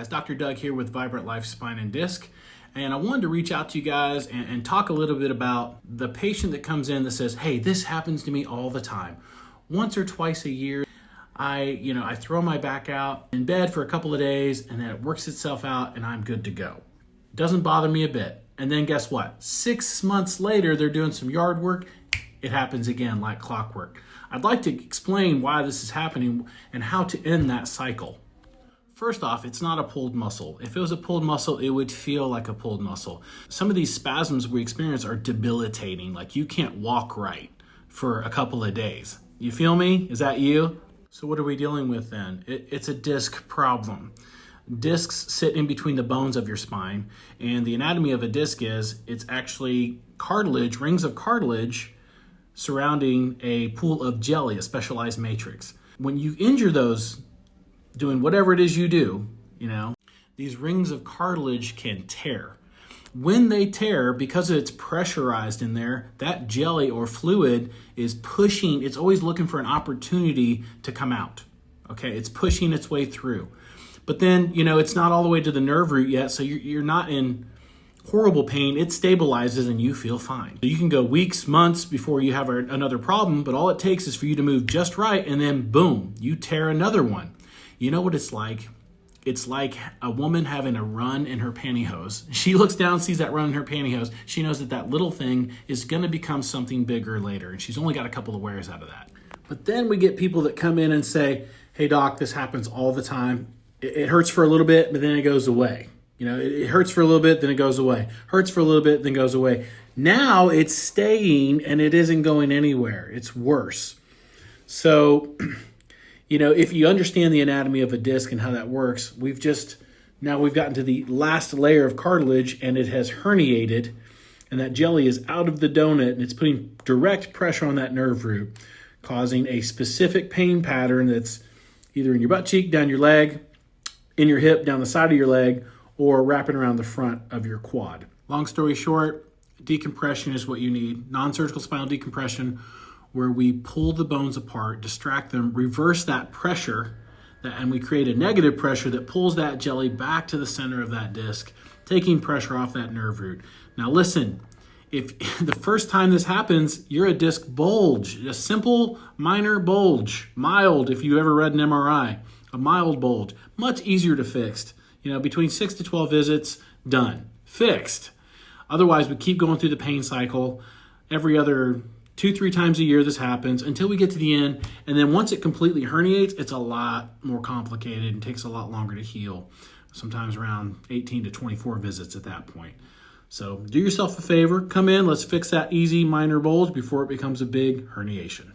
guys, Dr. Doug here with Vibrant Life Spine and Disc, and I wanted to reach out to you guys and talk a little bit about the patient that comes in that says, hey, this happens to me all the time. Once or twice a year, I throw my back out in bed for a couple of days and then it works itself out and I'm good to go. Doesn't bother me a bit. And then guess what? 6 months later, they're doing some yard work. It happens again like clockwork. I'd like to explain why this is happening and how to end that cycle. First off, it's not a pulled muscle. If it was a pulled muscle, it would feel like a pulled muscle. Some of these spasms we experience are debilitating, like you can't walk right for a couple of days. You feel me? Is that you? So what are we dealing with then? It's a disc problem. Discs sit in between the bones of your spine, and the anatomy of a disc is it's actually cartilage, rings of cartilage surrounding a pool of jelly, a specialized matrix. When you injure those doing whatever it is you do, these rings of cartilage can tear. When they tear, because it's pressurized in there, that jelly or fluid is pushing, it's always looking for an opportunity to come out. Okay, it's pushing its way through. But then, it's not all the way to the nerve root yet, so you're not in horrible pain. It stabilizes and you feel fine. So you can go weeks, months before you have another problem, but all it takes is for you to move just right, and then boom, you tear another one. You know what it's like? It's like a woman having a run in her pantyhose. She looks down, sees that run in her pantyhose. She knows that little thing is going to become something bigger later, and she's only got a couple of wears out of that. But then we get people that come in and say, hey doc, this happens all the time. It hurts for a little bit, but then it goes away. It hurts for a little bit, then it goes away. Hurts for a little bit, then goes away. Now it's staying and it isn't going anywhere. It's worse. So, if you understand the anatomy of a disc and how that works, we've gotten to the last layer of cartilage and it has herniated, and that jelly is out of the donut and it's putting direct pressure on that nerve root, causing a specific pain pattern that's either in your butt cheek, down your leg, in your hip, down the side of your leg, or wrapping around the front of your quad. Long story short, decompression is what you need. Non-surgical spinal decompression, where we pull the bones apart, distract them, reverse that pressure, and we create a negative pressure that pulls that jelly back to the center of that disc, taking pressure off that nerve root. Now listen, if the first time this happens, you're a disc bulge, a simple minor bulge, mild if you ever read an MRI, a mild bulge, much easier to fix. Between 6 to 12 visits, done, fixed. Otherwise, we keep going through the pain cycle. Every other 2-3 times a year this happens until we get to the end. And then once it completely herniates, it's a lot more complicated and takes a lot longer to heal. Sometimes around 18 to 24 visits at that point. So do yourself a favor, come in, let's fix that easy minor bulge before it becomes a big herniation.